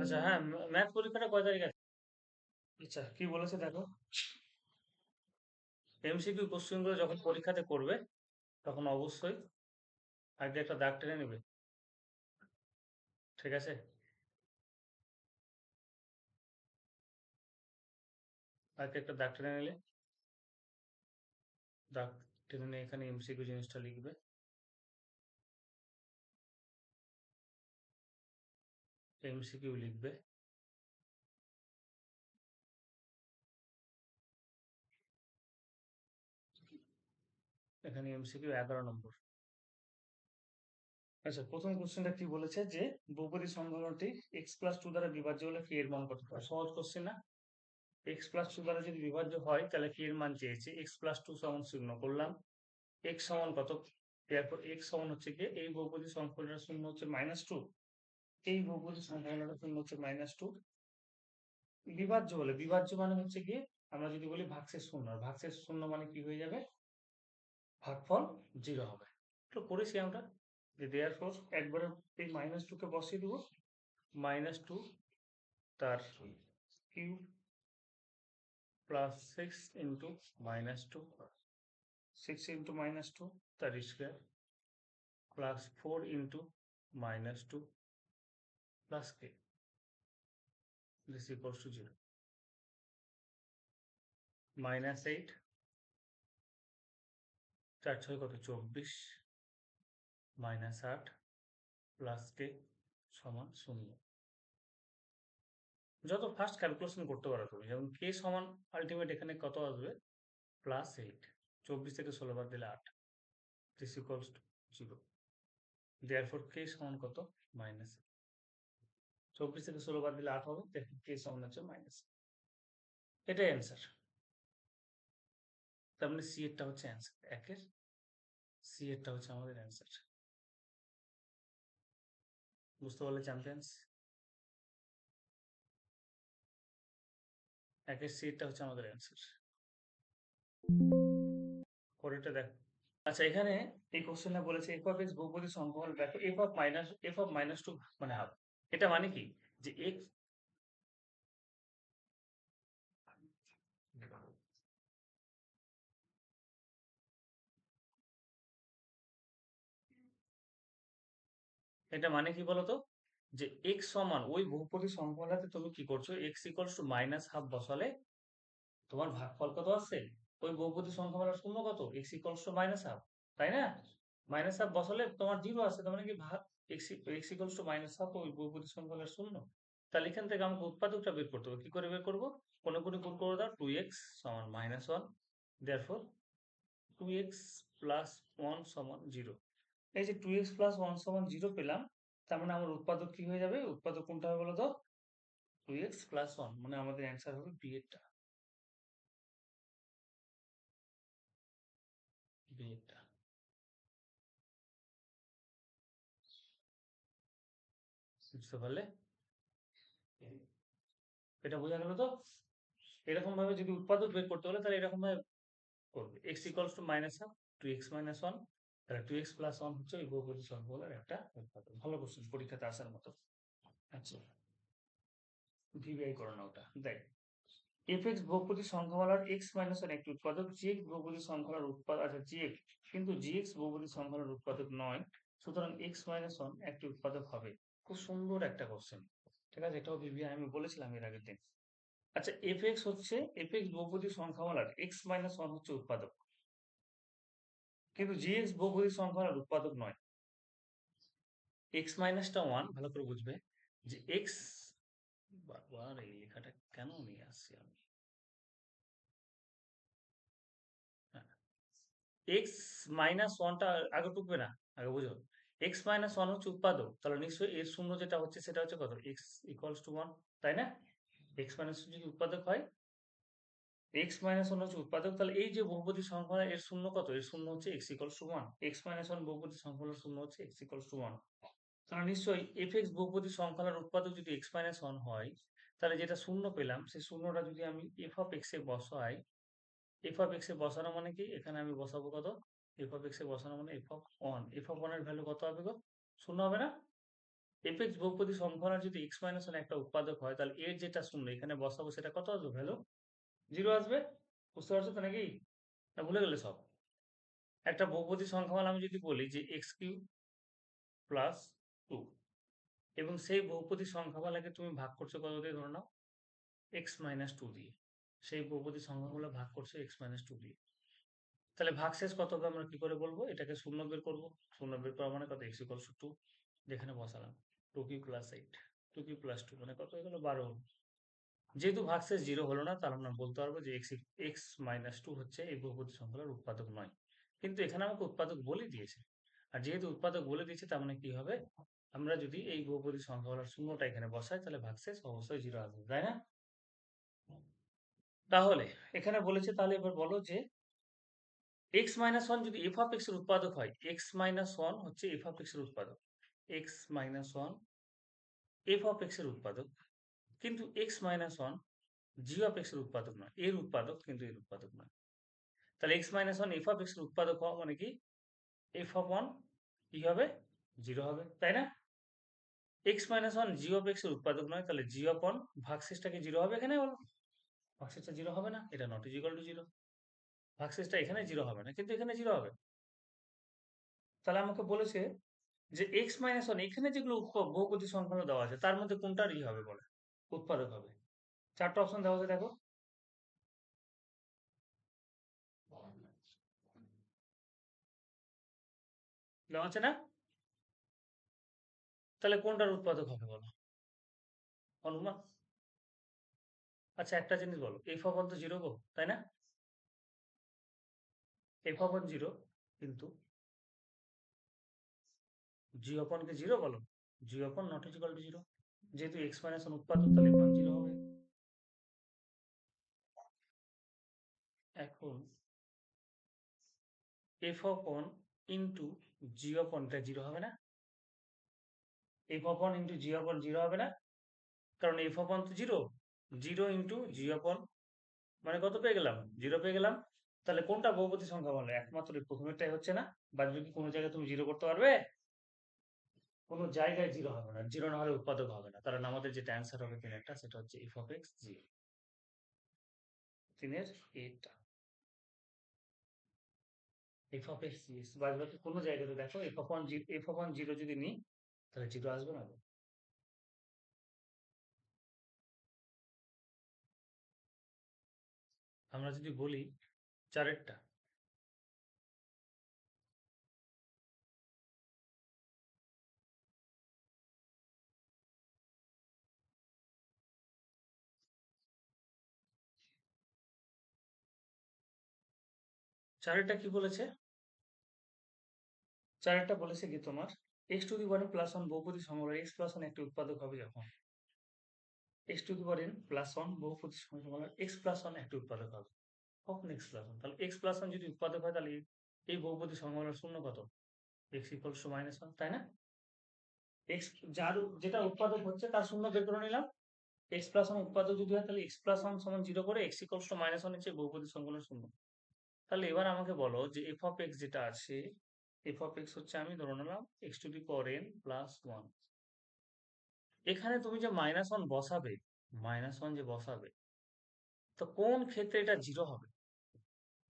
আচ্ছা, হ্যাঁ, ম্যাথ পরীক্ষাটা কয় তারিখ আছে? আচ্ছা, কি বলেছে দেখো। এমসিকিউ কোশ্চেন গুলো যখন পরীক্ষাতে করবে তখন অবশ্যই আগে একটা দাগ টেনে নেবে। ঠিক আছে? আগে একটা দাগ টেনে নিলে, দাগ টেনে নিয়ে এখানে এমসিকিউ জিনিসটা লিখবে। এমসিকিউ লিখবে। এখানে এমসিকিউ 11 নম্বর। আচ্ছা, প্রথম কোশ্চেনটা কি বলেছে যে বহুপদী সমীকরণটি এক্স প্লাস টু দ্বারা বিভাজ্য হলে কি এর মান কত হয়? সহজ কোশ্চেন না? এক্স প্লাস টু দ্বারা যদি বিভাজ্য হয় তাহলে কি এর মান চেয়েছে। এক্স প্লাস টু সমান শূন্য করলাম। এক্স সমান কত? এরপর এক্স সমান হচ্ছে কি, এই বহুপদী সমীকরণের শূন্য হচ্ছে -2, এই বহুপদী সমীকরণের শূন্য হচ্ছে -2। বিভাজ্য হলে, বিভাজ্য মানে হচ্ছে কি, আমরা যদি বলি ভাগশেষ শূন্য, আর ভাগশেষ শূন্য মানে কি হয়ে যাবে, ভাগফল 0 হবে। তো করেছি আমরা যে দেয়ারফর একবারে এই -2 কে বসিয়ে দেবো। -2 তার কিউব প্লাস 6 ইন্টু -2, 6 ইন্টু -2 তার square plus 4 into -2 plus K, this equals to 0। -8 4 6 কত, 24, -8 প্লাস কে সমান 0। যত ফাস্ট ক্যালকুলেশন করতে পারো তুমি, যেমন কে সমান আলটিমেট এখানে কত আসবে, +8, 24 থেকে 16 বাদ দিলে 8, দিস ইকুয়ালস টু 0। দেয়ারফর কে সমান কত, -8, 24 থেকে 16 বাদ দিলে 8 হবে, দেখুন কে সমান হচ্ছে -। এটাই অ্যান্সার। তার মানে সি এরটা হচ্ছে অ্যান্সার, একের সি এরটা হচ্ছে আমাদের অ্যান্সার। বুঝতে পারলে চ্যাম্পিয়ন্স? একের সি এরটা হচ্ছে আমাদের অ্যান্সার। পরেরটা দেখো। আচ্ছা, এখানে এই কোশ্চেনটা বলেছে এফ অফ এক্স বহুপদী সংখ্যা হল, দেখো এফ অফ মাইনাস টু মানে হাফ। এটা মানে কি, যে এক্স, এটা মানে কি বলতো, যে এক্স সমান ওই বহুপদী সংখ্যাটাতে তুমি কি করছো, এক্স ইকুয়ালস টু -হাফ বসালে তোমার ভাগফল কত আসছে, ওই বহুপদী সংখ্যাটার শূন্য কত, এক্স ইকুয়ালস টু -হাফ, তাই না? -হাফ বসালে তোমার 0 আসে, তার মানে কি ভাগ x, x equals to -half ওই বহুপদী সংখ্যাটার শূন্য। তাহলে এখান থেকে আমাকে উৎপাদকটা বের করতে হবে। কি করে বের করবো, কোনো কোনো গুণ করে দাও, 2x সমান -1, দেয়ারফর 2x প্লাস 1 সমান 0। এই যে 2x প্লাস 1 সমান 0 পেলাম, তার মানে আমার উৎপাদক কি হয়ে যাবে, উৎপাদক কোনটা হবে বলো তো, 2x প্লাস 1, মানে আমাদের অ্যান্সার হবে বি এরটা, বি এরটা। বুঝতে পারলে? এটা বোঝা গেল তো? এরকম ভাবে যদি উৎপাদক বের করতে হলে তাহলে এরকম ভাবে করবে, x equals to -half, 2x minus 1, তাহলে 2x প্লাস 1 হচ্ছে ওই বহুপদী সংখ্যাগুলোর একটা উৎপাদক। ভালো কোশ্চেন, পরীক্ষাতে আসার মতো। আচ্ছা, ভিভিআই করো না ওটা, দেখ এফ এক্স বহুপদী সংখ্যামালার এক্স মাইনাস ওয়ান একটি উৎপাদক, জি এক্স বহুপদী সংখ্যামালার উৎপাদক, আচ্ছা জি এক্স, কিন্তু জি এক্স বহুপদী সংখ্যামালার উৎপাদক নয়, সুতরাং এক্স মাইনাস ওয়ান একটি উৎপাদক হবে। খুব সুন্দর একটা কোশ্চেন। ঠিক আছে, এটাও ভিভিআই আমি বলেছিলাম এর আগের দিন। আচ্ছা, এফ এক্স হচ্ছে, এফ এক্স বহুপদী সংখ্যামালার এক্স মাইনাস ওয়ান হচ্ছে উৎপাদক, কিন্তু জি এক্স বহুপদী সংখ্যামালার উৎপাদক নয়। এক্স মাইনাসটা ওয়ান, ভালো করে বুঝবে যে এক্স, বারবার এই লেখাটা কেন নিয়ে আসছি আমি, এক্স মাইনাস ওয়ানটা আগে টুকবে না, আগে বুঝো। এক্স মাইনাস ওয়ান হচ্ছে উৎপাদক, তাহলে নিশ্চয়ই এর শূন্য যেটা হচ্ছে সেটা হচ্ছে কত, এক্স ইকুয়ালস টু ওয়ান, তাই না? এক্স মাইনাস যদি উৎপাদক হয়, এক্স মাইনাস ওয়ান হচ্ছে উৎপাদক, তাহলে এই যে বহুপদী সংখ্যা এর শূন্য কত, এর শূন্য হচ্ছে x equals to one. X minus one বহুপদী সংখ্যার শূন্য হচ্ছে এক্স ইকুয়ালস টু ওয়ান। তাহলে নিশ্চয়ই এফ এক্স বহুপদী সংখ্যার উৎপাদক যদি এক্স মাইনাস ওয়ান হয়, তাহলে যেটা শূন্য পেলাম সেই শূন্যটা যদি আমি এফ অফ এক্স এ বসাই, এফ অফ এক্স এ বসানো মানে কি, এখানে আমি বসাবো কত, এফ অফ এক্স এ বসানো মানে F of one, F of one এর ভ্যালু কত হবে গো, শূন্য হবে না? এপেক্স বহুপদী সমঘনের যদি x মাইনাস ওয়ান একটা উৎপাদক হয় তাহলে এর যেটা শূন্য এখানে বসাবো সেটা কত আসবে ভ্যালু? 0 আসবে। বুঝতে পারছো তো নাকি? না ভুলে গেলে সব? একটা বহুপদী সংখ্যামালা আমি যদি বলি যে x³ প্লাস 2 এবং সেই বহুপদী সংখ্যামালাকে তুমি ভাগ করছো কত দিয়ে ধরে নাও? x মাইনাস 2 দিয়ে। সেই বহুপদী সংখ্যাগুলো ভাগ করছো x মাইনাস 2 দিয়ে। তাহলে ভাগশেষ কত হবে আমরা কি করে বলবো? এটাকে শূন্য বের করবো। শূন্য বের করা মানে কত? x ইকুয়ালস টু 2 যেখানে বসালাম 2³ প্লাস 8 2³ প্লাস 2 মানে কত হয়ে গেল? 12 হলো। যেহেতু ভাগশেষ 0 হলো না তাহলে আমরা বলতে পারবো যে x মাইনাস 2 হচ্ছে এই বহুপদী সংখ্যার উৎপাদক নয়। কিন্তু এখানে আমাকে উৎপাদক বলে দিয়েছে। আর যেহেতু উৎপাদক বলে দিয়েছে তার মানে কি হবে? আমরা যদি এই বহুপদী সংখ্যাগুলোর শূন্যটা এখানে বসাই তাহলে ভাগশেষ অবশ্যই 0 আসবে, তাই না? তাহলে এখানে বলেছে তাহলে এবার বলো যে x মাইনাস 1 যদি f অফ x এর উৎপাদক হয়, x মাইনাস 1 হচ্ছে f অফ x এর উৎপাদক। x minus 1 f of x এর উৎপাদক। কিন্তু x minus 1 g of x এর উৎপাদক নয়। এর উৎপাদক কিন্তু এর উৎপাদক নয়। তাহলে x minus 1 f of x এর উৎপাদক হওয়া মানে কি? f অফ 1 কি হবে? 0 হবে, তাই না? x minus 1 g of x এর উৎপাদক নয় তাহলে g অফ 1 ভাগশেষটা কি 0 হবে এখানে বলো? ভাগশেষটা 0 হবে না। এটা নট ইজ ইকুয়াল টু 0। ভাগশেষটা এখানে 0 হবে না কিন্তু এখানে 0 হবে। তাহলে আমাকে বলেছে যে x মাইনাস 1 এখানে যেগুলো বহুপদী সংখ্যাগুলো দেওয়া আছে তার মধ্যে কোনটার হবে বলে? উৎপাদক হবে। চারটা অপশন দেওয়া আছে দেখো। দেওয়া আছে না? তাহলে কোনটার উৎপাদক হবে বলো? অনুমান। আচ্ছা একটা জিনিস বলো, f অফ 1 তো 0 গো, তাই না? f অফ 1 0 কিন্তু g অফ 1 কে 0 বলো? g of 1 not is equal to 0। যেহেতু x মাইনাস 1 উৎপাদক তাহলে f 1 0 হবে। এখন f of 1 into g of 1 টা 0 হবে না? f of 1 into g of 1 0 হবে না? কারণ f অফ 1 তো 0। 0 ইনটু g অফ 1 মানে কত পেয়ে গেলাম? 0 পেয়ে গেলাম। তাহলে কোনটা বহুপদী সংখ্যা বলে? একমাত্র এই প্রথমেরটাই হচ্ছে না? বাদবাকি কোনো জায়গায় তুমি 0 করতে পারবে? কোনো জায়গায় 0 হবে না। 0 না হলে উৎপাদক হবে না। কারণ আমাদের যেটা অ্যান্সার হবে ৩ একটা সেটা হচ্ছে f of x 0। ৩ এর এটা f of x yes। বাদবাকি কোনো জায়গাতে দেখো f of 1 0 যদি নিই তাহলে 0 আসবে না? আমরা যদি বলি ৪ এরটা ৪ এরটা কি বলেছে? ৪ এরটা বলেছে কি তোমার x to the power n plus 1 বহুপদী সংখ্যা x প্লাস 1 একটি উৎপাদক হবে যখন x to the power n plus 1 বহুপদী সংখ্যা x প্লাস 1 একটি উৎপাদক হবে। কখন x প্লাস 1? তাহলে x প্লাস 1 যদি উৎপাদক হয় তাহলে এই বহুপদী সংখ্যাগুলোর শূন্য কত? x ইকুয়ালস টু মাইনাস 1, তাই না? x যার যেটা উৎপাদক হচ্ছে তার শূন্য বের করে নিলাম। x প্লাস 1 উৎপাদক যদি হয় তাহলে x প্লাস 1 সমান 0 করে x ইকুয়ালস টু মাইনাস 1 হচ্ছে বহুপদী সংখ্যাগুলোর শূন্য। তাহলে এবার আমাকে বলো যে f অফ x যেটা আছে f অফ x হচ্ছে আমি ধরে নিলাম x to the power n plus 1। এখানে তুমি যে মাইনাস 1 বসাবে, মাইনাস 1 যে বসাবে, তো কোন ক্ষেত্রে এটা 0 হবে?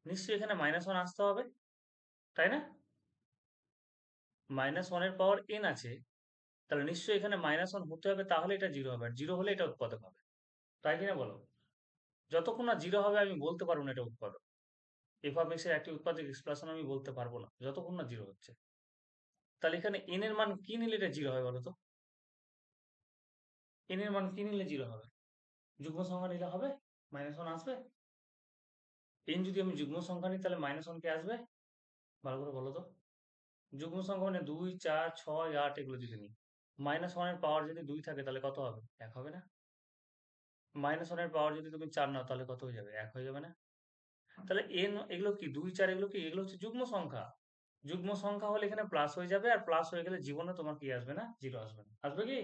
নিশ্চয়ই এখানে মাইনাস 1 আসতে হবে, তাই না? মাইনাস 1 এর পাওয়ার n আছে তাহলে নিশ্চয়ই এখানে মাইনাস 1 হতে হবে তাহলে এটা 0 হবে। আর 0 হলে এটা উৎপাদক হবে। তাই কিনা বলো? যতক্ষণ না 0 হবে আমি বলতে পারবো না এটা উৎপাদক। f of x এর একটি উৎপাদক x প্লাস 1 আমি বলতে পারবো না যতক্ষণ না 0 হচ্ছে। তাহলে এখানে n এর মান কি নিলে এটা 0 হবে বলো তো? n এর মান কি নিলে 0 হবে? যুগ্ম সংখ্যা নিলে হবে? মাইনাস 1 আসবে? n যদি আমি যুগ্ম সংখ্যা নিই তাহলে মাইনাস 1 কে আসবে? ভালো করে বলো তো। যুগ্ম সংখ্যা মানে 2 4 6 8 এগুলো যদি নিই, মাইনাস 1 এর পাওয়ার যদি 2 থাকে তাহলে কত হবে? 1 হবে না? মাইনাস 1 এর পাওয়ার যদি তুমি 4 নাও তাহলে কত হয়ে যাবে? 1 হয়ে যাবে না? তাহলে n এগুলো কি 2 4 এগুলো কি? এগুলো হচ্ছে যুগ্ম সংখ্যা। যুগ্ম সংখ্যা হলে এখানে প্লাস হয়ে যাবে আর প্লাস হয়ে গেলে জীবনে তোমার কি আসবে না? 0 আসবে না। আসবে কি?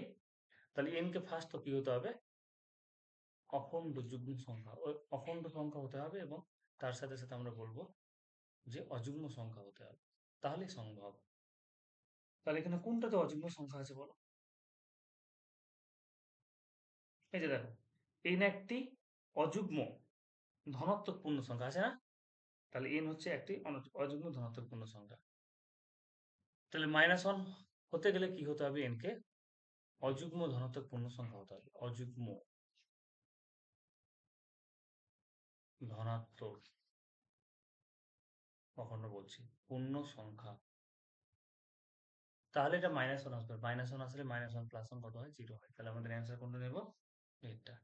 তাহলে n কে ফার্স্ট তো কি হতে হবে? অখণ্ড যুগ্ম সংখ্যা। ওই অখণ্ড সংখ্যা হতে হবে এবং তার সাথে, সাথে আমরা বলব যে অযুগ্ম সংখ্যা হতে হবে। তাহলেই সম্ভব। তাহলে এখানে কোনটাতে অযুগ্ম সংখ্যা আছে বলো? এই যে দেখো, n একটি অযুগ্ম ধনাত্মক পূর্ণ সংখ্যা আছে না? তাহলে n হচ্ছে একটি অযুগ্ম ধনাত্মক পূর্ণ সংখ্যা। তাহলে -1 হতে গেলে কি হতে হবে? n কে অযুগ্ম ধনাত্মক পূর্ণ সংখ্যা হতে হবে। অযুগ্ম ধনাত্মক, কখনো বলছি, পূর্ণ সংখ্যা। তাহলে এটা -1 আসবে। -1 আসলে -1 + 1 কত হয়? 0 হয়। তাহলে আমাদের অ্যান্সার কোনটা নেব? এটা।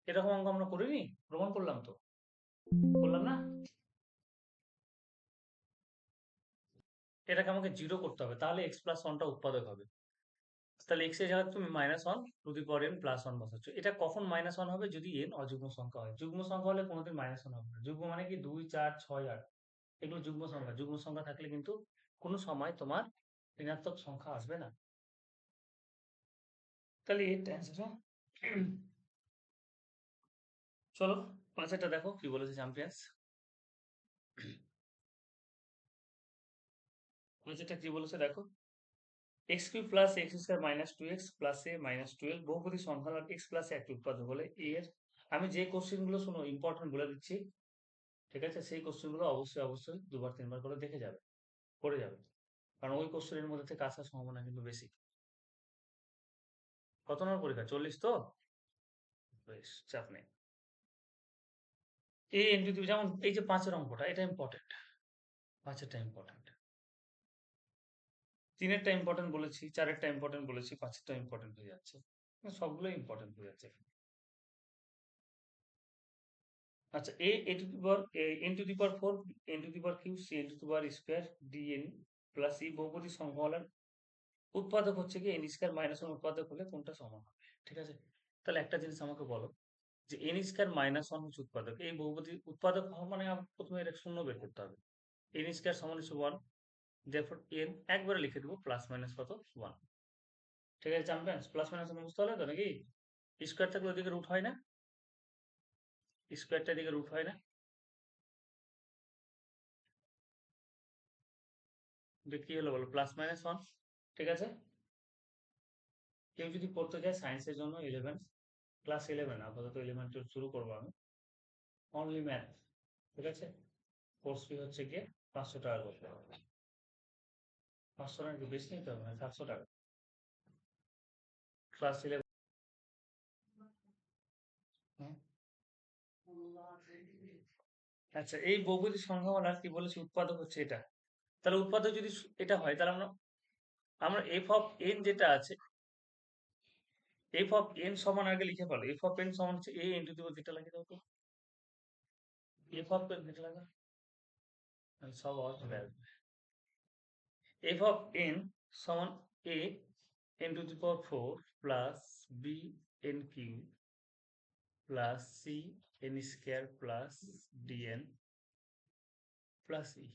এরকম অঙ্ক আমরা করিনি? প্রমাণ করলাম তো। করলাম না? এটাকে আমাকে 0 করতে হবে। তাহলে x + 1 টা উৎপাদক হবে। তাহলে x এর জায়গায় তুমি -1 + 1 বসাচ্ছ। এটা কখন -1 হবে? যদি n অযুগ্ম সংখ্যা হয়। যুগ্ম সংখ্যা হলে কোনোদিন -1 হবে না। যুগ্ম মানে কি? 2, 4, 6, 8 এগুলো যুগ্ম সংখ্যা। যুগ্ম সংখ্যা থাকলে কিন্তু কোনো সময় তোমার ঋণাত্মক সংখ্যা আসবে না। তাহলে এটা অ্যান্সার। চলো 5 দেখো কি বলেছে চ্যাম্পিয়ন্স। 5 কি বলেছে দেখো। x³ + x² - 2x + a - 12 বহুপদী সংখ্যার x + একটি উৎপাদক হলে এর, আমি যে কোশ্চেন গুলো শোনো ইম্পর্টেন্ট বলে দিচ্ছি, ঠিক আছে? সেই কোশ্চেন গুলো অবশ্যই 2 বার 3 বার করে দেখে যাবে, করে যাবে। কারণ ওই কোশ্চেনের মধ্যে থেকে আসার সম্ভাবনা কিন্তু বেশি। কত নম্বর পরীক্ষা? 40 তো? বেশ, চাপ নেই। যেমন এই যে 5 এর অঙ্কটা, এটা ইম্পর্টেন্ট। 5 এরটা ইম্পর্টেন্ট। 3 এরটা ইম্পর্টেন্ট বলেছি, 4 এরটা ইম্পর্টেন্ট বলেছি, 5 এরটা ইম্পর্টেন্ট হয়ে যাচ্ছে। সবগুলোই ইম্পর্টেন্ট হয়ে যাচ্ছে। আচ্ছা, n⁴ n³ c n² dn plus e বহুপদী সংখ্যাওয়ালার উৎপাদক হচ্ছে কি n² - 1 উৎপাদক হলে কোনটা সমান হবে? ঠিক আছে? তাহলে একটা জিনিস আমাকে বলো যে n² - 1 হচ্ছে উৎপাদক। এই বহুপদী উৎপাদক হওয়া মানে প্রথমে এটা শূন্য বের করতে হবে। n² = 1, therefore n একবারে লিখে দেবো প্লাস মাইনাস কত? 1। ঠিক আছে চ্যাম্পিয়ন্স? প্লাস মাইনাস বুঝতে হলো তো নাকি? স্কোয়ার থাকলে ওদিকে রুট হয় না? স্কোয়ারটা এদিকে রুট হয় না? কি হলো বলো? Plus minus 1। ঠিক আছে? কেউ যদি পড়তে চায় সায়েন্সের জন্য 11, ক্লাস 11, আপাতত 11 শুরু করবো আমি, অনলি ম্যাথ। ঠিক আছে? কোর্স ফি হচ্ছে গিয়ে 500 টাকা করতে হবে। 500 টাকা কি বেশি নিতে হবে না? 700 টাকা। ক্লাস 11। আচ্ছা, এই বহুপদী সংখ্যামালার কি বলেছি উৎপাদক হচ্ছে এটা। তাহলে উৎপাদক যদি এটা হয়, তাহলে আমরা আমরা এফ অফ এন যেটা আছে, এফ অফ এন সমান আগে লিখে ফেলো। এফ অফ এন সমান হচ্ছে এ ইন্টু দি যেটা লাগিয়ে দাও তো। এফ অফ এন যেটা লাগা, সব আওয়াজ চলে আসবে। এফ অফ এন সমান a n⁴ plus b n cube plus c n² plus dn plus e.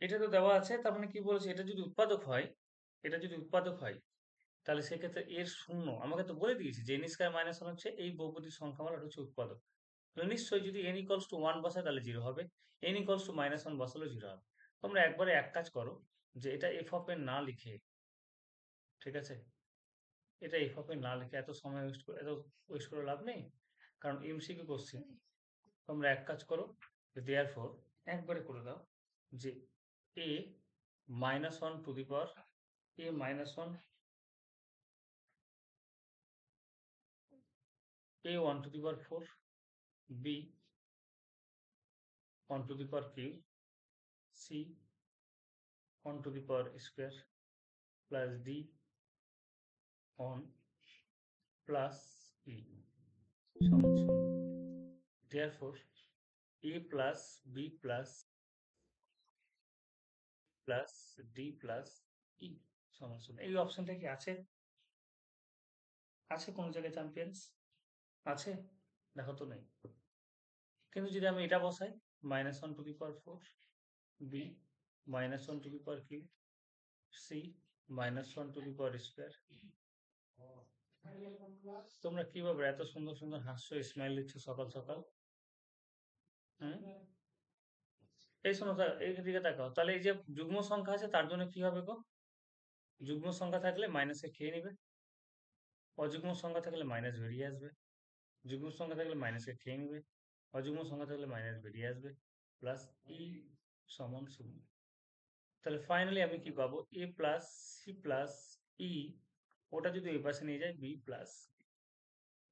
এটা তো দেওয়া আছে। তার মানে কি বলেছে? এটা যদি উৎপাদক হয়, এটা যদি উৎপাদক হয়, তাহলে সেক্ষেত্রে এর শূন্য আমাকে তো বলে দিয়েছি যে n² - 1 হচ্ছে এই বহুপদীর সংখ্যামালার হচ্ছে উৎপাদক। তাহলে নিশ্চয়ই যদি n = 1 বসায় তাহলে 0 হবে, n = -1 বসালেও 0 হবে। তোমরা একবারে এক কাজ করো যে এটা এফ অফ এন না লিখে, ঠিক আছে, এটা এফ অফ এন না লিখে এত সময় ওয়েস্ট করে লাভ নেই। কারণ এমসিকিউ কোশ্চেন। তোমরা এক কাজ করো, দেয়ারফর একবারে করে দাও যে a -1 to the power a -1 a1 to the power 4 b 1 to the power cube c 1 to the power square plus d on plus e সমান 0। therefore a plus b plus plus d plus e সমান 0। এই অপশনটা কি আছে? আছে কোন জায়গায় champions? আছে? দেখো তো নেই। কিন্তু যদি আমি এটা বসাই -1 to the power 4 b -1 to the power cube c -1 to the power square। তোমরা কিভাবে এত সুন্দর সুন্দর হাস্য স্মাইল দিচ্ছ সকাল সকাল? হুম, এই শোনো, এই দিকে তাকাও। তাহলে এই যে যুগ্ম সংখ্যা আছে তার জন্য কি হবে গো? যুগ্ম সংখ্যা থাকলে মাইনাসকে খেয়ে নেবে, অযুগ্ম সংখ্যা থাকলে মাইনাস বেরিয়ে আসবে, যুগ্ম সংখ্যা থাকলে মাইনাসকে খেয়ে নেবে, অযুগ্ম সংখ্যা থাকলে মাইনাস বেরিয়ে আসবে, প্লাস ই সমান 0। তাহলে ফাইনালি আমি কি পাবো, এ প্লাস সি প্লাস ই, ওটা যদি ওই পাশে নিয়ে যায় বি প্লাস,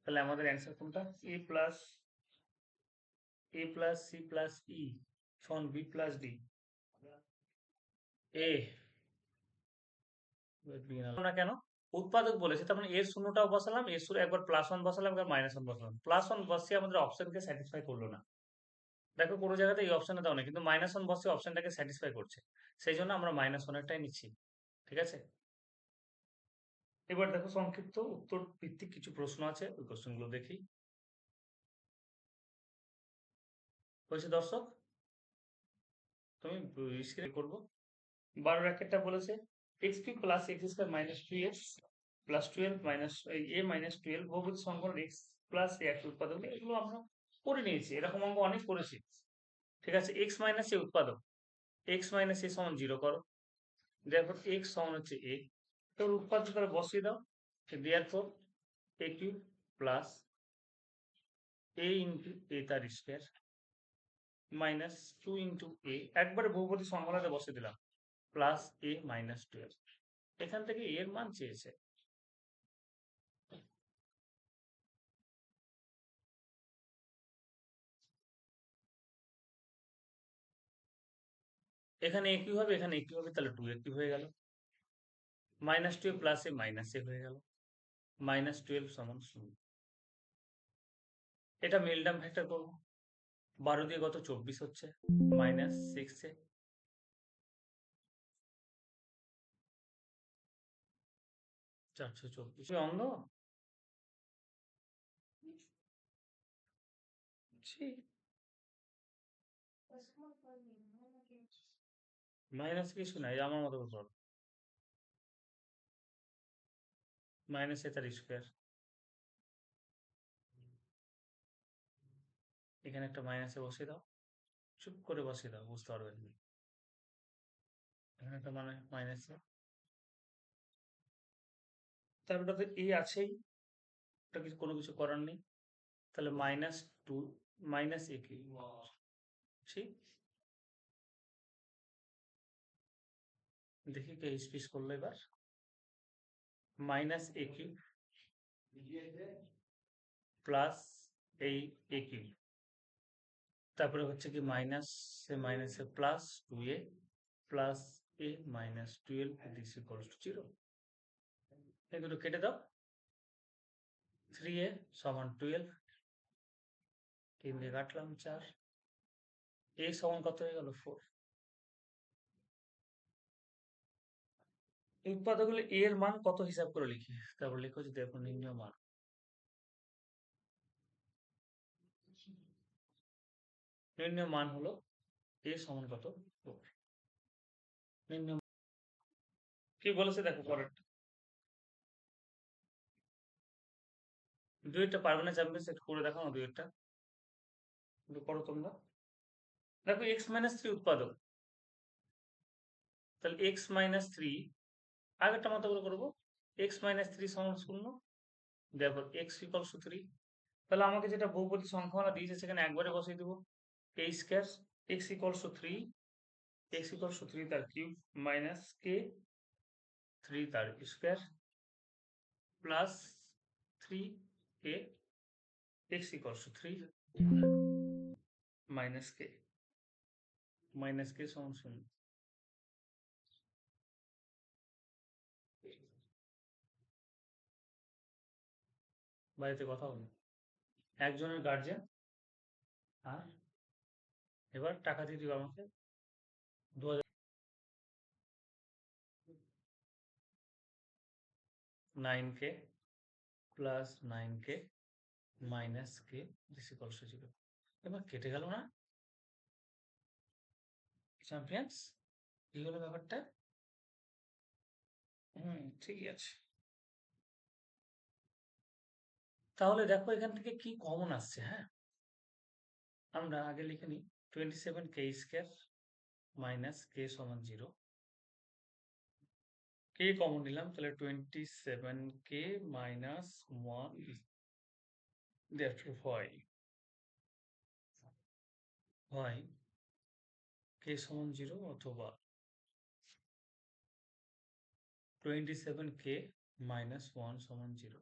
তাহলে আমাদের অ্যান্সার কোনটা, এ প্লাস সি প্লাস ই সমান বি প্লাস ডি। এ না কেন, উৎপাদক বলেছে, তার মানে এর শূন্যটাও বসালাম, এর শূন্য একবার +1 বসালাম, একবার -1 বসালাম, +1 বসিয়ে আমাদের অপশনকে স্যাটিসফাই করলো না। দেখো কোনো জায়গাতে এই অপশনে দাও না, কিন্তু -1 বসে অপশনটাকে স্যাটিসফাই করছে, সেই জন্য আমরা -1-এরটাই নিচ্ছি। ঠিক আছে, এবার দেখো সংক্ষিপ্ত উত্তর ভিত্তিক কিছু প্রশ্ন আছে, ওই কোশ্চেনগুলো দেখি। হয়েছে দর্শক, তুমি স্ক্রিন করবো। 12 একটা বলেছে xp plus x square minus 3x plus 12 minus a minus 12 বহুপদী সমকলন x প্লাস এ একটা উৎপাদক, এগুলো আমরা করে নিয়েছি, এরকম অঙ্ক অনেক করেছি। ঠিক আছে, x মাইনাস এ উৎপাদক, x মাইনাস এ সমান 0 করো, দেয়ারফর x সমান হচ্ছে a, এবার উৎপাদক তাহলে বসিয়ে দাও, therefore a cube plus a into a তার স্কোয়ার মাইনাস 2 ইন্টু a, একবারে বহুপদী সংখ্যাতে বসিয়ে দিলাম, প্লাস a মাইনাস 12। এখান থেকে এর মান চেয়েছে, এখানে একই হবে, এখানে একই হবে, তাহলে 2 একই হয়ে গেল, -12 প্লাস এ মাইনাস এ হয়ে গেল, -12 সমান 0। এটা মিলডাম ফ্যাক্টর করবো, 12 দিয়ে কত 24 হচ্ছে, -6 এ 424 অন্ধ মাইনাস কিছু নাই, আমার মতো করো, মাইনাস এ তার স্কোয়ার, এখানে একটা মাইনাসে বসিয়ে দাও, চুপ করে বসিয়ে দাও, বুঝতে পারবেন না। এখানে একটা মানে মাইনাসে, তারপরে তো এ আছেই, ওটা কিছু কোনো কিছু করার নেই, তাহলে -2 মাইনাস এ কি, ঠিক, দেখি কে স্পিস করলো এবার, মাইনাস এ কিউব প্লাস এই এ কিউব, তারপরে হচ্ছে কি মাইনাসে plus 2a plus a minus 12 this equals to 0। এই দুটো কেটে দাও, 3a সমান 12, 3 দিয়ে কাটলাম 4, a সমান কত হয়ে গেল 4। এই উৎপাদকগুলো a এর মান কত হিসাব করে লিখি, তারপর লিখো যে দেখো নির্ণয় মান, নির্ণয় মান হলো a সমান কত 4, নির্ণয় কি বলেছে দেখো পরের, দুইটা পারবে না চ্যাম্পিয়ন্স একটু করে দেখো না, দুইটা একটু করো তোমরা। দেখো x-3 উৎপাদক, তাহলে x-3 আগেরটা মতো করে করবো, x-3 সমান 0, therefore x equals to 3। তাহলে আমাকে যেটা বহুপদী সংখ্যামালা দিয়েছে সেখানে একবারে বসিয়ে দেবো, a square x equals to 3, x equals to 3 তার কিউব মাইনাস k 3 তার square plus 3k x equals to 3 minus k সমান 0। বাড়িতে কথা বলো, একজনের গার্জিয়ান, আর এবার টাকা দিয়ে দিবে আমাকে 2000, 9k plus 9k minus k this equals to 0। এবার কেটে গেল না চ্যাম্পিয়ন্স, কি হলো ব্যাপারটা, ঠিকই আছে। তাহলে দেখো এখান থেকে কি কমন আসছে, হ্যাঁ আমরা আগে লিখে নিই, 27k স্কয়ার মাইনাস k সমান 0 কে কমন নিলাম, তাহলে 27k মাইনাস 1, therefore হয় k সমান 0 অথবা 27k মাইনাস 1 সমান 0,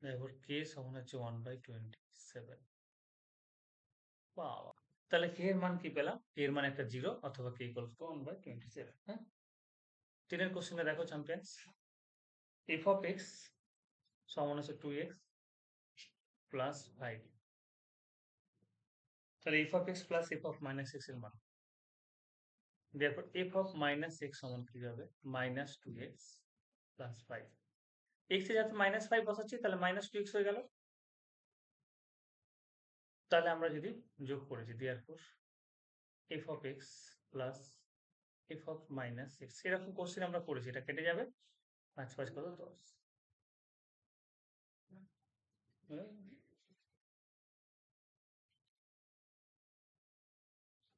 therefore k সমান হচ্ছে 1/27। বাবা, তাহলে k এর মান কি পেলাম? k এর মান একটা 0 অথবা k equals to 1/27। হ্যাঁ, 3 কোশ্চেনে দেখো চ্যাম্পিয়ন্স, f of x সমান হচ্ছে 2x প্লাস 5, তাহলে f of x plus f of minus x এর মান, therefore f of minus x সমান কি হবে? minus 2x plus 5। x এ যাতে minus 5 বসাচ্ছি তাহলে minus 2x হয়ে গেল। তাহলে আমরা যদি যোগ করেছি, therefore f of x plus f of minus x, এরকম কোশ্চেন আমরা করেছি, এটা কেটে যাবে, 5 5 কত 10।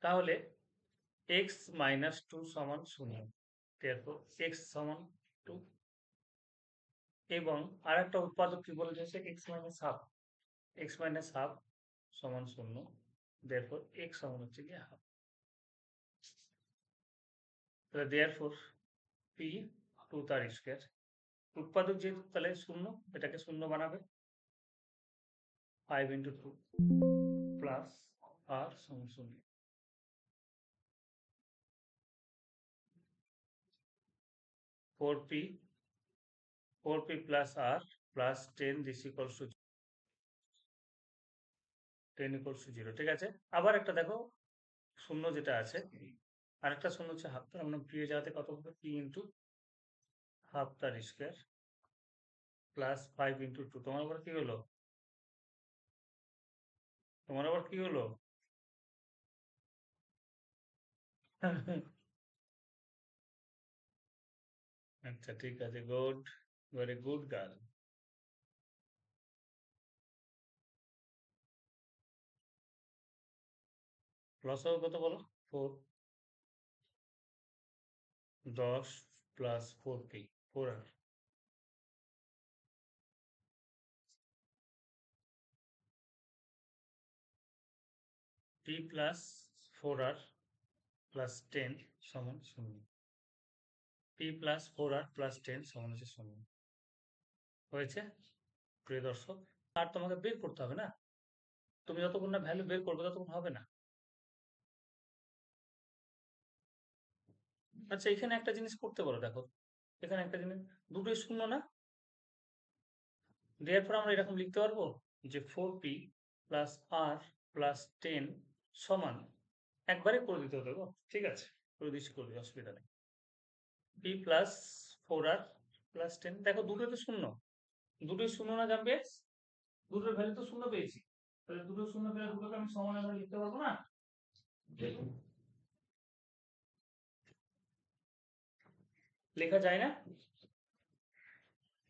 তাহলে x minus 2 সমান 0, therefore x সমান 2, এবং আরেকটা উৎপাদক কি বলে দিয়েছে, x minus half, x minus half সমান 0, therefore x সমান হচ্ছে কি half। তাহলে therefore p 2 তার স্কয়ার, উৎপাদক যেহেতু তাহলে 0, এটাকে 0 বানাবে, 5 into 2 প্লাস r সমান 0। 4p plus r plus 10 this equals to 10 equals to 0, ঠিক আছে। আবার একটা দেখো শূন্য যেটা আছে, আরেকটা শূন্য হচ্ছে হাফ, তার মানে p এ যাতে কত হবে, p into হাফ তার স্কয়ার প্লাস 5 into 2, তোমার আবার কি হলো, তোমার আবার কি হলো? আচ্ছা ঠিক আছে, গুড, ভেরি গুড গার্ল। লসাগু কত বলো? 4, 10 plus 4p, 4r, p plus 4r plus 10 সমান 0, p প্লাস 4r প্লাস 10 সমান হচ্ছে 0। হয়েছে প্রিয় দর্শক, আর তোমাকে বের করতে হবে না, তুমি যতক্ষণ না ভ্যালু বের করবে ততক্ষণ হবে না। আচ্ছা, এখানে একটা জিনিস করতে পারো, দেখো এখানে একটা জিনিস, দুটোই শূন্য না, দেওয়ার পর আমরা এরকম লিখতে পারবো যে 4p প্লাস r প্লাস 10 সমান, একবারে করে দিতে হতো গো, ঠিক আছে করে দিচ্ছি, করে দিচ্ছি, অসুবিধা নেই। p প্লাস 4r প্লাস 10, দেখো দুটোই তো শূন্য, দুটোই শূন্য না জানবে, দুটোর ভ্যালু তো শূন্য পেয়েছি, তাহলে দুটো শূন্য পেলে দুটোকে আমি সমান আকারে লিখতে পারবো না? লেখা যায় না?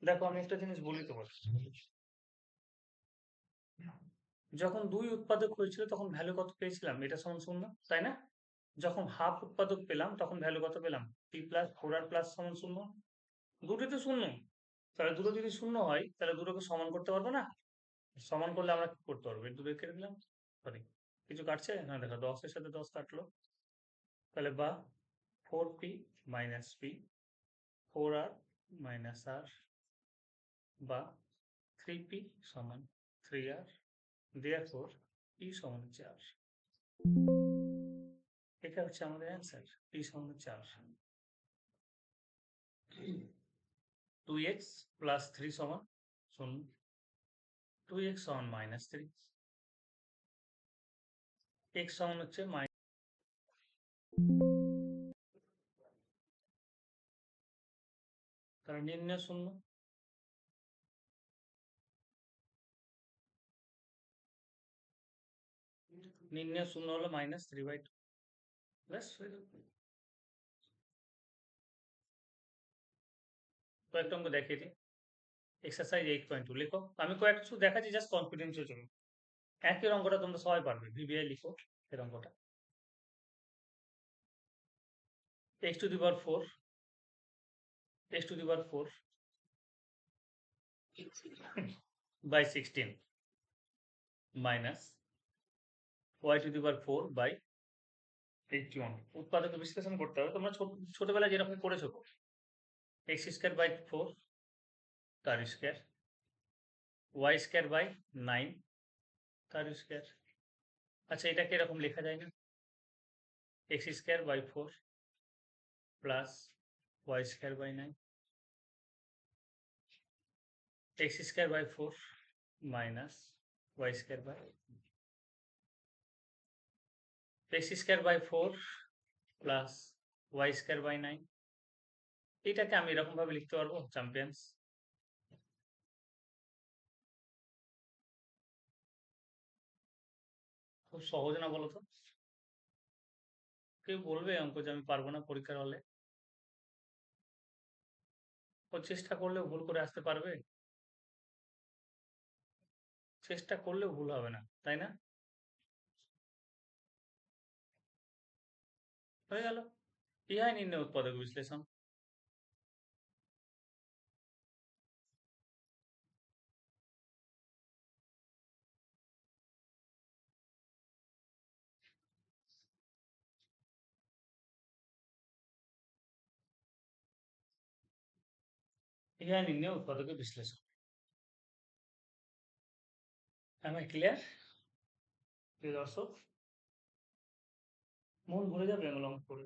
দেখো আমি একটা জিনিস বলি তোমাকে, যখন দুই উৎপাদক হয়েছিল তখন ভ্যালু কত পেয়েছিলাম, এটা সমান শূন্য, তাই না? যখন হাফ উৎপাদক পেলাম তখন ভ্যালু কত পেলাম, p প্লাস 4r প্লাস সমান শূন্য, দুটোই তো শূন্য, তাহলে দুটো যদি শূন্য হয় তাহলে দুটোকে সমান করতে পারবো না? সমান করলে আমরা কি করতে পারবো, এই দুটো কেটে দিলাম, সরি কিছু কাটছে না, দেখো 10 এর সাথে 10 কাটলো, তাহলে বা 4p minus p, 4r minus r, বা 3p সমান 3r, therefore p সমান হচ্ছে r। এটা হচ্ছে আমাদের অ্যান্সার, p সমান হচ্ছে r। 2x প্লাস 3 সমান 0, 2x সমান মাইনাস 3, x সমান হচ্ছে তাহলে নির্ণয় শূন্য, নির্ণয় শূন্য হলো মাইনাস 3/2, ব্যাস হয়ে গেল। কয়েকটা অঙ্ক দেখিয়ে দিই, এক্সারসাইজ 8.2 লেখো, আমি কয়েকটা শুধু দেখাচ্ছি জাস্ট কনফিডেন্সের জন্য, একই অঙ্কটা তোমরা সবাই পারবে, ভিবিআই লিখো এর অঙ্কটা। x to the power 4 x to the power 4 by 16 minus y to the power 4 by 81 উৎপাদক বিশ্লেষণ করতে হবে তোমরা ছোটবেলায় যেরকম করেছো x স্কয়ার বাই 4 তার স্কয়ার y স্কয়ার বাই 9 তার স্কয়ার। আচ্ছা এটাকে এরকম লেখা যায় না x square by 4 plus y square by 9 x square by 4 minus y square by x square by 4 plus y square by 9 এটাকে আমি এরকম ভাবে লিখতে পারবো চ্যাম্পিয়ন্স। খুব সহজ না বলো তো? কেউ বলবে অঙ্ক যে আমি পারবো না পরীক্ষার হলে? ও চেষ্টা করলেও ভুল করে আসতে পারবে? চেষ্টা করলেও ভুল হবে না, তাই না? হয়ে গেল, ইহাই নির্ণয় উৎপাদক বিশ্লেষণ। ইহাই নির্ণয় উৎপাদকের বিশ্লেষণ। Am I clear? প্রিয় দর্শক, মন ভরে যাবে এগুলো অঙ্ক করে।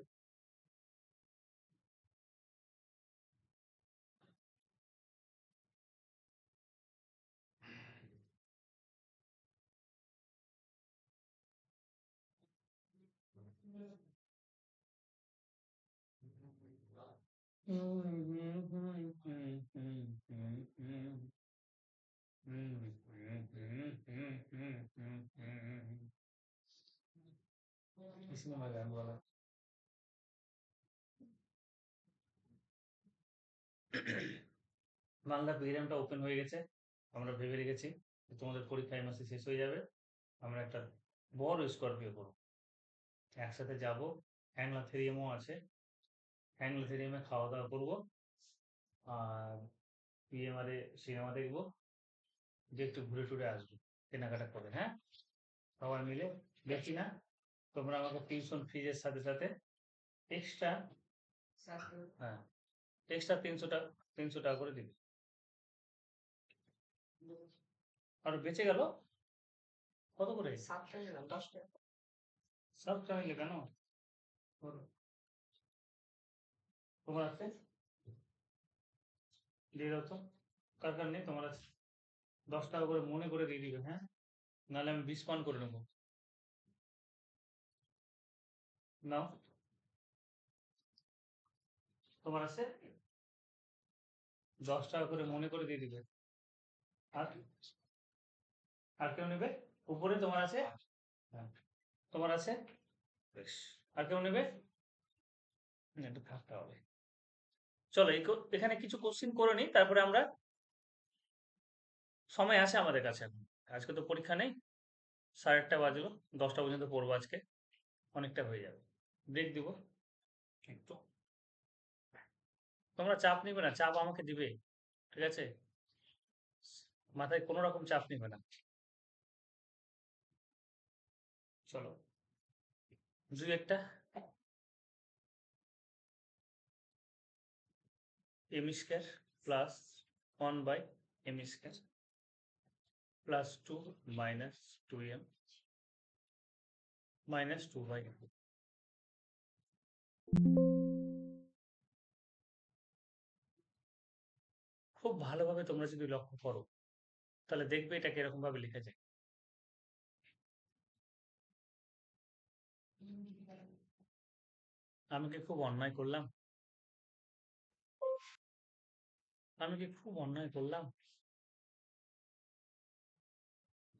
इसमें मजा वाला বাংলা পিডিএমটা ওপেন হয়ে গেছে। আমরা ভেবে রেখেছি তোমাদের পরীক্ষা এই মাসে শেষ হয়ে যাবে, আমরা একটা বড় স্করপিও করব, একসাথে যাব, হ্যাংলাথেরিয়ামও আছে, হ্যাংলাথেরিয়ামে খাওয়া দাওয়া করবো, আর পিএমআরে সিনেমা দেখবো, যে একটু ঘুরে টুরে আসবো কেনাকাটা করে। হ্যাঁ, সবাই মিলে দেখি না? তোমরা আমাকে টিউশন ফিজের সাথে সাথে এক্সট্রা, হ্যাঁ, এক্সট্রা 300 টাকা করে দিবে। আর বেঁচে গেল কত করে? 7টা নিলে কেন? তোমার আছে? দিয়ে দাও তো, কার কার নেই? তোমার আছে? 10 টাকা করে মনে করে দিয়ে দিবে, হ্যাঁ, নাহলে আমি 20 পাউন্ড করে নেবো। নাও, তোমার আছে? 10 টাকা করে মনে করে দিয়ে দিবে। আর আর কেউ নেবে? উপরে তোমার আছে? হ্যাঁ, তোমার আছে? বেশ, আর কেউ নেবে? একটু থাকতে হবে। চলো এখানে কিছু কোশ্চিন করে নিই, তারপরে আমরা, সময় আছে আমাদের কাছে এখন, আজকে তো পরীক্ষা নেই, 8:30 বাজলো, 10টা পর্যন্ত পড়বো আজকে, অনেকটা হয়ে যাবে, ব্রেক দিব একটু। তোমরা চাপ নিবে না, চাপ আমাকে দিবে, ঠিক আছে? মাথায় কোনো রকম চাপ নিবে না। চলো, দুই একটা m square plus 1 by m square plus 2 minus 2m minus 2/m। খুব ভালোভাবে তোমরা যদি লক্ষ্য করো তাহলে দেখবে এটা কিরকম ভাবে লেখা যায়। আমি কি খুব অন্যায় করলাম? আমি কি খুব অন্যায় করলাম?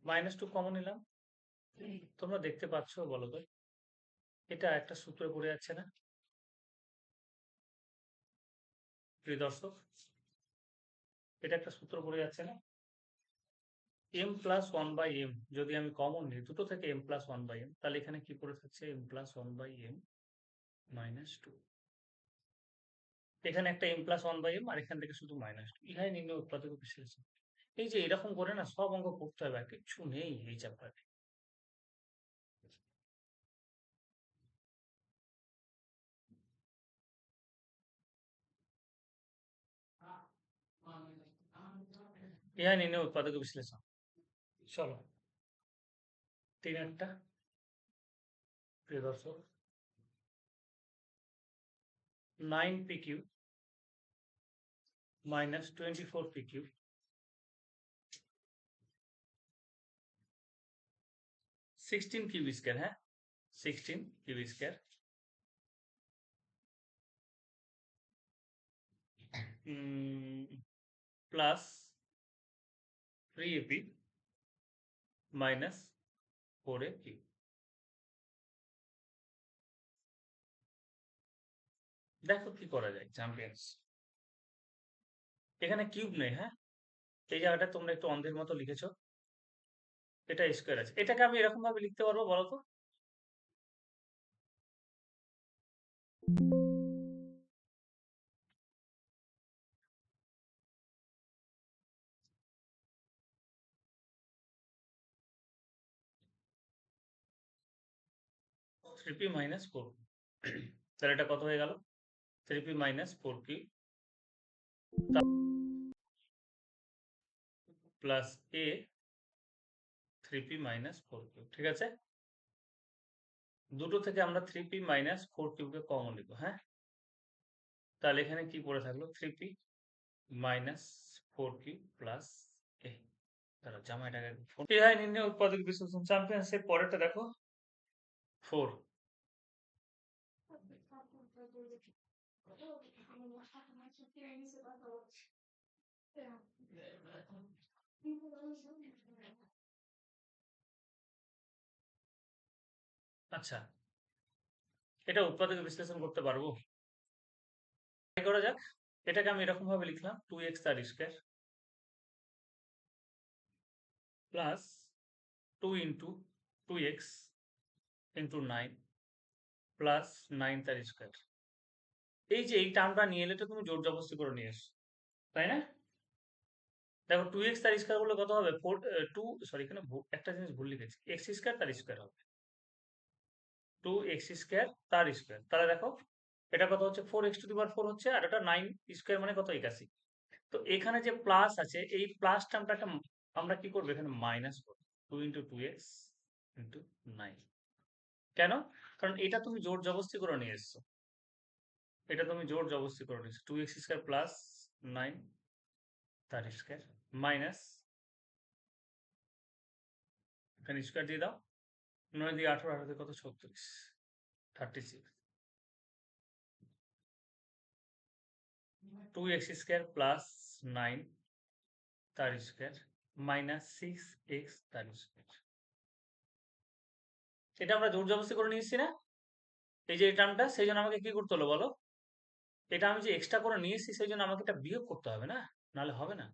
-2 কমন নিলাম, তোমরা দেখতে পাচ্ছ? বলো তো, এটা একটা সূত্রে পড়ে যাচ্ছে না প্রিয় দর্শক? এটা একটা সূত্র পড়ে যাচ্ছে না? m প্লাস 1/m যদি আমি কমন নিই দুটো থেকে m প্লাস 1/m, তাহলে এখানে কি পড়ে থাকছে? m plus 1/m minus 2। এখানে একটা m+1/m আর এখান থেকে শুধু -2 ইহাই নির্ণয় উৎপাদক বিশ্লেষণ। এই যে এরকম করে না সব অঙ্ক করতে হবে, আর কিচ্ছু নেই এই চ্যাপ্টারে। ইহাই নির্ণয় উৎপাদক বিশ্লেষণ। চলো 3 প্রিয় দর্শক, 9pq minus 24pq 16 Q square, হ্যাঁ 16 Q square plus 3ap minus 4aq। দেখো কি করা যায় চ্যাম্পিয়ন্স। এখানে কিউব নেই, হ্যাঁ এই জায়গাটা তোমরা একটু অন্ধের মতো লিখেছো, এটা স্কোয়ার আছে। এটাকে আমি এরকম ভাবে লিখতে পারবো বলো তো? 3p মাইনাস 4, তাহলে এটা কত হয়ে গেল? 3p minus 4q plus a 3p minus 4q। ঠিক আছে, দুটো থেকে আমরা 3p মাইনাস 4q কে কমন নিব, হ্যাঁ তাহলে এখানে কি পড়ে থাকলো? 3p minus 4q plus a। তাহলে জামাইটাকে হয় নির্ণয় উৎপাদক বিশ্লেষণ চ্যাম্পিয়নশিপ। পরেরটা দেখো 4। আচ্ছা, এটা উৎপাদক বিশ্লেষণ করতে পারবো? ট্রাই করা যাক। এটাকে আমি এরকম ভাবে লিখলাম 2x তার square plus 2 into 2x into 9 plus 9 তার স্কয়ার। এই যে এই টার্মটা নিয়ে এলে তো তুমি জোর জবরদস্তি করে নিয়ে এসো, তাই না? দেখো 2x তার স্কয়ার করলে কত হবে? 4 2 সরি এখানে একটা জিনিস ভুল লিখেছি, x স্কয়ার তার স্কয়ার হবে 2x স্কয়ার তার স্কয়ার। তাহলে দেখো এটা কত হচ্ছে? 4x টু দি পাওয়ার 4 হচ্ছে, আর এটা 9 স্কয়ার মানে কত? 81। তো এখানে যে প্লাস আছে এই প্লাস টার্মটা একটা আমরা কি করব এখানে মাইনাস করব 2 ইন্টু 2x ইন্টু 9। কেন? কারণ এটা তুমি জোর জবরদস্তি করে নিয়ে এসছো, এটা তুমি জোর জবরদস্তি করে নিয়েছো। 2x স্কয়ার প্লাস 9 তার স্কয়ার মাইনাস এখানে স্কয়ার দিয়ে দাও, 9 দিয়ে 18, 18 দিয়ে কত? 36, 36। 2x স্কয়ার প্লাস 9 তার স্কয়ার মাইনাস 6x তার স্কয়ার। এটা আমরা জোর জবরদস্তি করে নিয়েছি না এই যে এই টার্মটা, সেই জন্য আমাকে কি করতে হলো বলো? এটা আমি যে এক্সট্রা করে নিয়েছি সেই জন্য আমাকে এটা বিয়োগ করতে হবে, না নাহলে হবে না।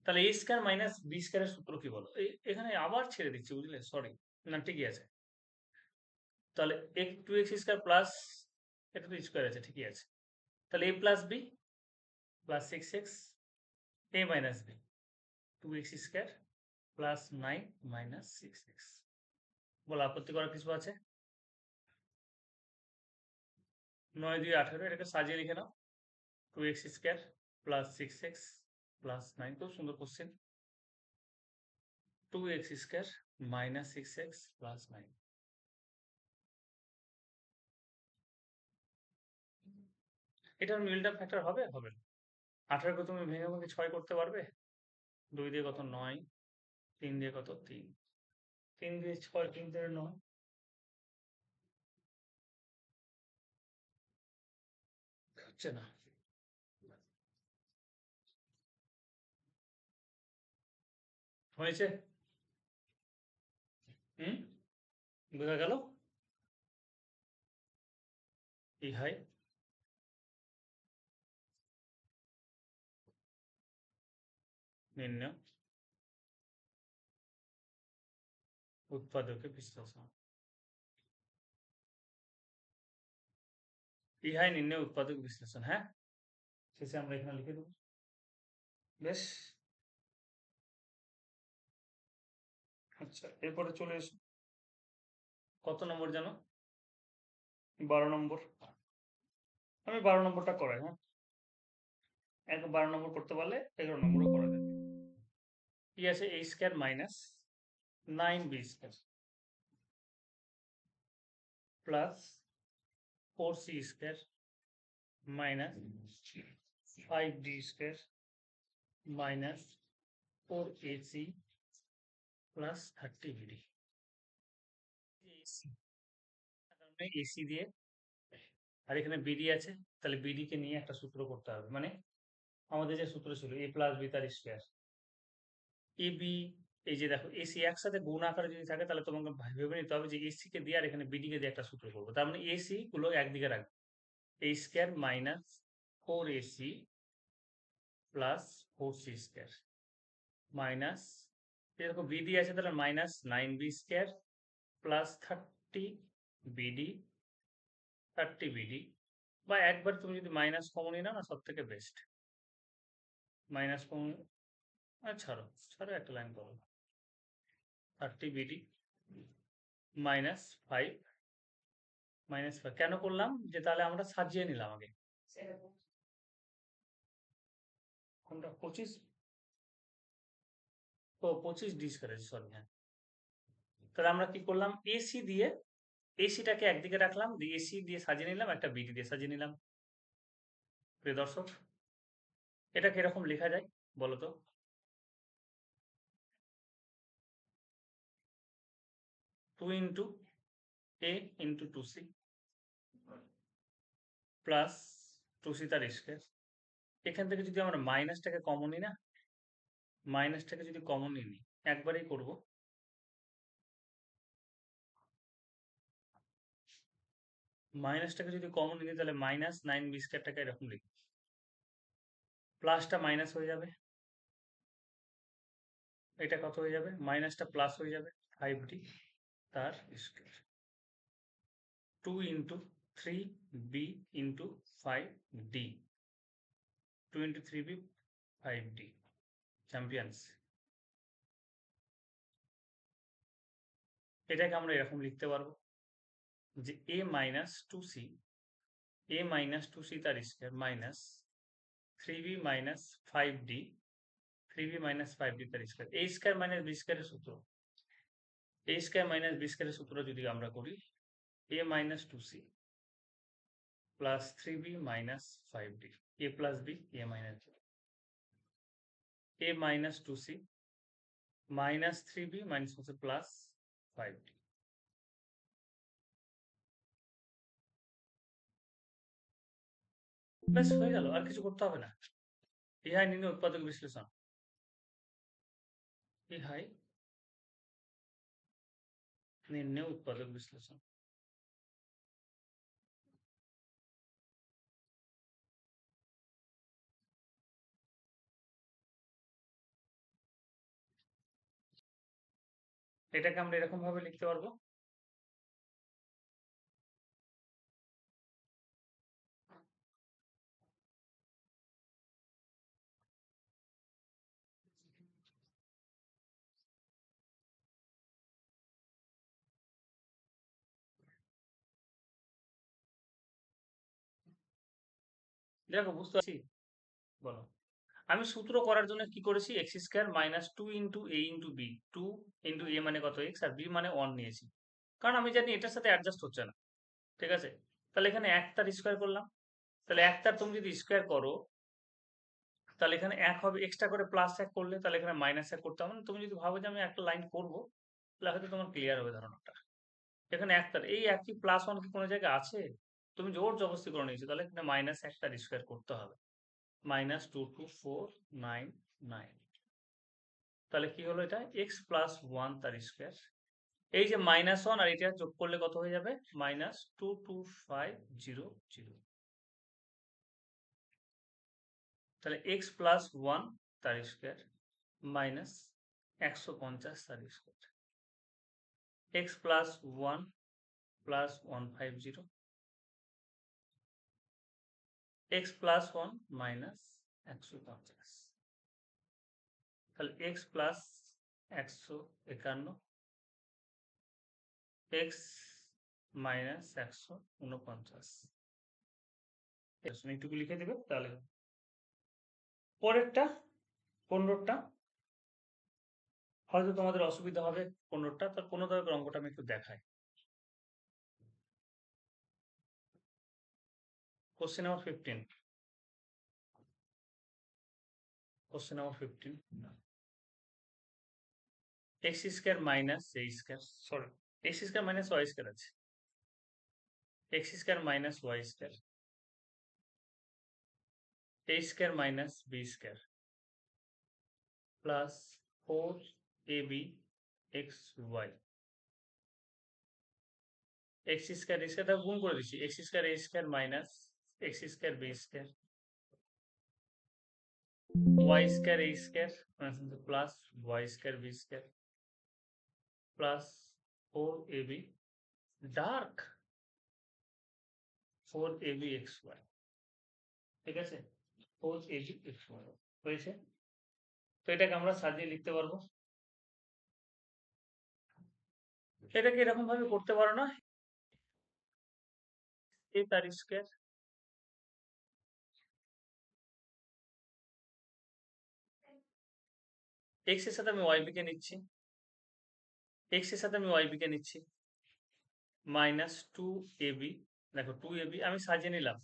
তাহলে a স্কয়ার মাইনাস b স্কয়ারের সূত্র কি বলো? এখানে আবার ছেড়ে দিচ্ছি, বুঝলে? সরি, না ঠিকই আছে। তাহলে 2x স্কয়ার প্লাস এটা তো স্কয়ার আছে, ঠিকই আছে। তাহলে a plus b plus 6x a minus b 2x square plus 9 minus 6x। বলো আপত্তি করার কিছু আছে? 9 দিয়ে 18, এটাকে সাজিয়ে লিখে নাও 2x square plus 6x plus 9। খুব সুন্দর question. 2x square minus 6x plus 9। এটার মিলটা ফ্যাক্টর হবে? হবে না। 18 কে তুমি ভেঙে ভেঙে 6 করতে পারবে? 2 দিয়ে কত? 9, 3 দিয়ে কত? 3, 3 দিয়ে 6, 3 দিয়ে 9, হচ্ছে না। হয়েছে? হুম, বোঝা গেল? ইহাই নির্ণয় উৎপাদকের বিশ্লেষণ। ইহাই নির্ণয় উৎপাদক বিশ্লেষণ। হ্যাঁ, শেষে আমরা এখানে লিখে দেবো। বেশ, আচ্ছা এরপরে চলে এসো, কত নম্বর জানো? 12 নম্বর। আমি 12 নম্বরটা করাই। হ্যাঁ, 12 নম্বর করতে পারলে 11 নম্বরও করা যাবে। কি আছে? a square minus 9b square plus 4c square minus 5d square minus 4ac plus 30bd। AC দিয়ে আর এখানে বিডি আছে, তাহলে বিডি কে নিয়ে একটা সূত্র করতে হবে। মানে আমাদের যে সূত্র ছিল a প্লাস বি তার স্কয়ার, এ বি, এই যে দেখো এসি একসাথে গুণ আকারে যদি থাকে তাহলে তোমাকে ভেবে নিতে হবে যে এসি কে দিয়ে আর এখানে বিডি কে দিয়ে একটা সূত্র করবো। তার মানে এসি গুলো একদিকে রাখবে, a square minus 4ac plus 4c square minus, এরকম বিডি আছে তাহলে minus 9b square plus 30bd বা একবার তুমি যদি মাইনাস কমন নাও না, সব থেকে বেস্ট মাইনাস কমন। ছাড়ো ছাড়ো, একটা লাইন করো, 30bd -5 -5 কেন করলাম? যে তাহলে আমরা সাজিয়ে নিলাম আগে। কোনটা 25? ও 25 ডি স্কয়ার আছে, সরি। হ্যাঁ, তাহলে আমরা কি করলাম? এসি দিয়ে এসিটাকে একদিকে রাখলাম, দিয়ে এসি দিয়ে সাজিয়ে নিলাম, একটা বিডি দিয়ে সাজিয়ে নিলাম। প্রিয় দর্শক, এটা কিরকম লেখা যায় বলো তো? 2 into a into 2c plus 2c তার স্কয়ার। এখান থেকে যদি আমরা মাইনাসটাকে কমন নিই না, মাইনাসটাকে যদি কমন নিই, একবারেই করব, মাইনাসটাকে যদি কমন নিই তাহলে মাইনাস 9b স্কয়ারটাকে এরকম লিখব, প্লাসটা মাইনাস হয়ে যাবে, এটা কত হয়ে যাবে? মাইনাসটা প্লাস হয়ে যাবে, 5d তার square 2 into 3b into 5d, 2 into 3b 5d। Champions. এটাকে আমরা এরকম লিখতে পারবো যে a মাইনাস 2c তার square minus 3b minus 5d, 3b minus 5d তার square. a square minus b স্কয়ারের সূত্র, a স্কয়ার মাইনাস b স্কয়ারের সূত্র যদি আমরা করি, a minus 2c plus 3b minus 5d, a plus b, a minus b, a minus 2c minus 3b minus হচ্ছে plus 5d। ব্যাস হয়ে গেল, আর কিছু করতে হবে না। ইহাই নির্ণয় উৎপাদক বিশ্লেষণ। ইহাই নির্ণয় উৎপাদক বিশ্লেষণ। এটাকে আমরা এরকম ভাবে লিখতে পারবো, দেখো বুঝতে পারছি, বলো। আমি সূত্র করার জন্য কি করেছি? এক্স স্কয়ার মাইনাস 2 ইন্টু এ ইন্টু বি, 2 ইন্টু এ মানে কত? এক্স, আর বি মানে 1 নিয়েছি, কারণ আমি জানি এটার সাথে অ্যাডজাস্ট হচ্ছে না। ঠিক আছে, তাহলে এখানে একটার স্কয়ার করলাম, তাহলে একটার তুমি যদি স্কয়ার করো তাহলে এখানে এক হবে, এক্সট্রা করে প্লাস এক করলে তাহলে এখানে মাইনাস এক করতে হবে না। তুমি যদি ভাবো যে আমি একটা লাইন করবো, তাহলে হয়তো তোমার ক্লিয়ার হবে ধারণাটা। এখানে একটার এই একই প্লাস ওয়ান কি কোনো জায়গায় আছে? তুমি জোর জবরদস্তি করে নিয়েছো, তাহলে এখানে মাইনাস একটার স্কয়ার করতে হবে, -224999। তাহলে কি হলো? এটা এক্স প্লাস ওয়ান তার স্কয়ার। এই যে মাইনাস ওয়ান আর এটা যোগ করলে কত হয়ে যাবে? -22500। তাহলে এক্স প্লাস ওয়ান তার স্কয়ার মাইনাস 150 তার square. x plus 1 plus 150 x plus 1 minus 150 তাহলে x plus 151 x minus 149 এইটুকু লিখে দিবে তাহলে পরেরটা 15টা হয়তো তোমাদের অসুবিধা হবে 15টা তার 15 অঙ্কটা আমি একটু দেখাই Question number 15. Question number 15. X square minus a square. Sorry. X square minus y square আছে. X square minus y square. A square minus b square. Plus 4ab xy. X square টা গুণ করে দিচ্ছি. X square a square minus x square b square. Y square a square plus y square b square. Plus 4ab dark 4ab xy ঠিক আছে 4ab xy হয়েছে তো এটাকে আমরা সাজিয়ে লিখতে পারবো এটাকে এরকম ভাবে করতে পারো না a তার স্কয়ার x এর সাথে আমি yb কে নিচ্ছি x এর সাথে আমি yb কে নিচ্ছি মাইনাস 2ab দেখো 2ab আমি সাজিয়ে নিলাম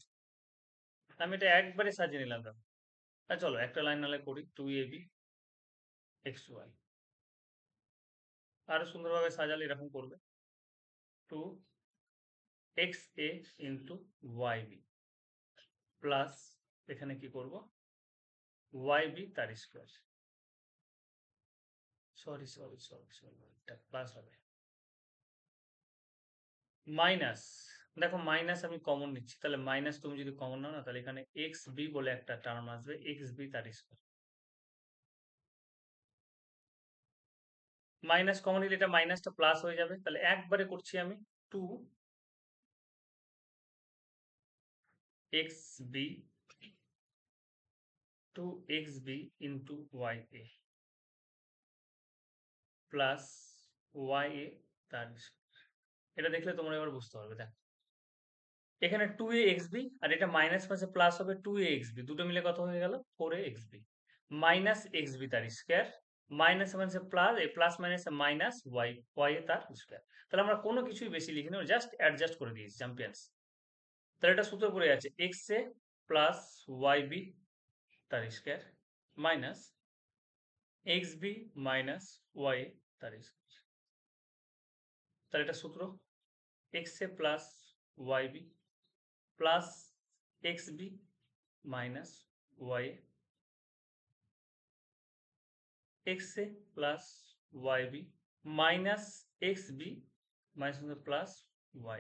আমি এটা একবারে সাজিয়ে নিলাম দেখো চলো একটা লাইন নালে করি 2ab xy আরো সুন্দরভাবে সাজালে এরকম করবে 2xa ইন্টু yb প্লাস এখানে কি করব yb তার স্কয়ার সরি এটা প্লাস হবে মাইনাস দেখো মাইনাস আমি কমন নিচ্ছি তাহলে মাইনাস তুমি যদি কমন নাও না তাহলে এখানে এক্স বি বলে একটা টার্ম আসবে এক্স বি তার স্কয়ার মাইনাস কমন নিলে এটা মাইনাসটা প্লাস হয়ে যাবে তাহলে একবারে করছি আমি 2 x b 2xb into y a plus y a তার স্কয়ার এটা দেখলে তোমরা এবার বুঝতে পারবে দেখো এখানে 2axb আর এটা মাইনাস পাশে প্লাস হবে 2axb দুটো মিলে কত হয়ে গেল 4axb মাইনাস xb তার স্কয়ার মাইনাস মানে প্লাস এই plus minus minus y y a তার স্কয়ার তাহলে আমরা কোনো কিছুই বেশি লিখিনি জাস্ট অ্যাডজাস্ট করে দিয়েছি চ্যাম্পিয়ন্স তাহলে এটা সূত্র পড়ে আছে x এ প্লাস yb তার square minus xb minus y তার স্কয়ার তাহলে এটা সূত্র x A plus yb plus xb minus y x a plus yb minus xb minus plus y